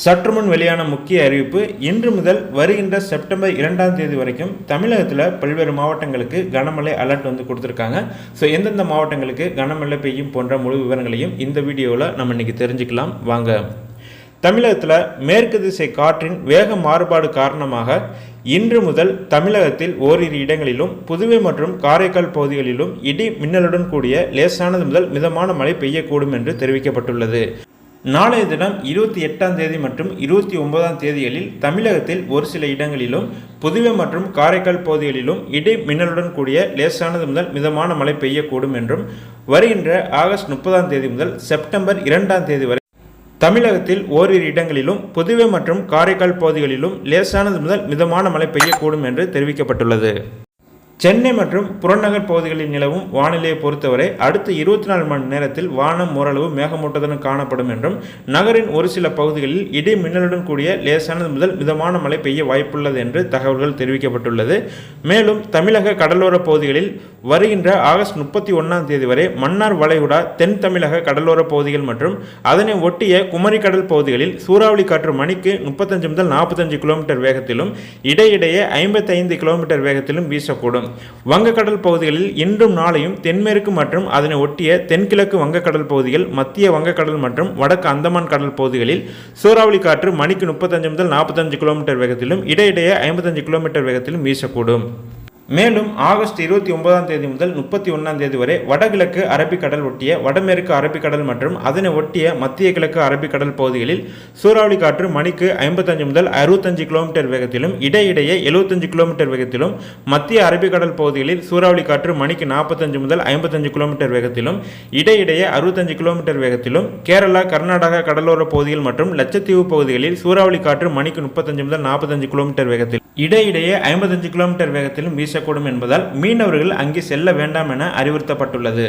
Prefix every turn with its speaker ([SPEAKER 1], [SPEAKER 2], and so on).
[SPEAKER 1] சற்றுமுன் வெளியான முக்கிய அறிவிப்பு. இன்று முதல் வருகின்ற செப்டம்பர் 2ஆம் தேதி வரைக்கும் தமிழகத்தில் பல்வேறு மாவட்டங்களுக்கு கனமழை அலர்ட் கொடுத்துருக்காங்க. ஸோ எந்தெந்த மாவட்டங்களுக்கு கனமழை பெய்யும் போன்ற முழு விவரங்களையும் இந்த வீடியோவில் நம்ம இன்னைக்கு தெரிஞ்சுக்கலாம் வாங்க. தமிழகத்தில் மேற்கு திசை காற்றின் வேக மாறுபாடு காரணமாக இன்று முதல் தமிழகத்தில் ஓரிரு இடங்களிலும் புதுவை மற்றும் காரைக்கால் பகுதிகளிலும் இடி மின்னலுடன் கூடிய லேசானது முதல் மிதமான மழை பெய்யக்கூடும் என்று தெரிவிக்கப்பட்டுள்ளது. நாளைய தினம் 28ஆம் தேதி மற்றும் 29ஆம் தேதிகளில் தமிழகத்தில் ஒரு சில இடங்களிலும் புதுவை மற்றும் காரைக்கால் பகுதிகளிலும் இடி மின்னலுடன் கூடிய லேசானது முதல் மிதமான மழை பெய்யக்கூடும் என்றும், வருகின்ற ஆகஸ்ட் 30ஆம் தேதி முதல் செப்டம்பர் 2ஆம் தேதி வரை தமிழகத்தில் ஓரிரு இடங்களிலும் புதுவை மற்றும் காரைக்கால் பகுதிகளிலும் லேசானது முதல் மிதமான மழை பெய்யக்கூடும் என்று தெரிவிக்கப்பட்டுள்ளது. சென்னை மற்றும் புறநகர் பகுதிகளில் நிலவும் வானிலையை பொறுத்தவரை அடுத்த 24 மணி நேரத்தில் வானம் ஓரளவு மேகமூட்டத்துடன் காணப்படும் என்றும், நகரின் ஒரு சில பகுதிகளில் இடி மின்னலுடன் கூடிய லேசானது முதல் மிதமான மழை பெய்ய வாய்ப்புள்ளது என்று தகவல்கள் தெரிவிக்கப்பட்டுள்ளது. மேலும் தமிழக கடலோர பகுதிகளில் வருகின்ற ஆகஸ்ட் 31ஆம் தேதி வரை மன்னார் வளைகுடா, தென் தமிழக கடலோர பகுதிகள் மற்றும் அதனை ஒட்டிய குமரி கடல் பகுதிகளில் சூறாவளி காற்று மணிக்கு 35 முதல் 45 கிலோமீட்டர் வேகத்திலும் இடையிடையே 55 கிலோமீட்டர் வேகத்திலும் வீசக்கூடும். வங்கக்கடல் பகுதிகளில் இன்றும் நாளையும் தென்மேற்கு மற்றும் அதனை ஒட்டிய தென்கிழக்கு வங்கக்கடல் பகுதிகள், மத்திய வங்கக்கடல் மற்றும் வடக்கு அந்தமான் கடல் பகுதிகளில் சூறாவளி காற்று மணிக்கு 35 முதல் 45 கிலோமீட்டர் வேகத்திலும் இடையிடையே 55 கிலோமீட்டர் வேகத்திலும் வீசக்கூடும். மேலும் ஆகஸ்ட் 29ஆம் தேதி முதல் 31ஆம் தேதி வரை வடகிழக்கு அரபிக்கடல் ஒட்டிய வடமேற்கு அரபிக்கடல் மற்றும் அதனை ஒட்டிய மத்திய கிழக்கு அரபிக்கடல் பகுதிகளில் சூறாவளி காற்று மணிக்கு 55 முதல் 65 கிலோமீட்டர் வேகத்திலும் இடையிடையே 75 கிலோமீட்டர் வேகத்திலும், மத்திய அரபிக்கடல் பகுதிகளில் சூறாவளி காற்று மணிக்கு 45 முதல் 55 கிலோமீட்டர் வேகத்திலும் இடையிடையே 65 கிலோமீட்டர் வேகத்திலும், கேரளா கர்நாடகா கடலோர பகுதிகள் மற்றும் லட்சத்தீவு பகுதிகளில் சூறாவளி காற்று மணிக்கு 35 முதல் 45 கிலோமீட்டர் வேகத்தில் இடையிடையே 55 கிலோமீட்டர் வேகத்திலும் வீசக்கூடும் என்பதால் மீனவர்கள் அங்கே செல்ல வேண்டாம் என அறிவுறுத்தப்பட்டுள்ளது.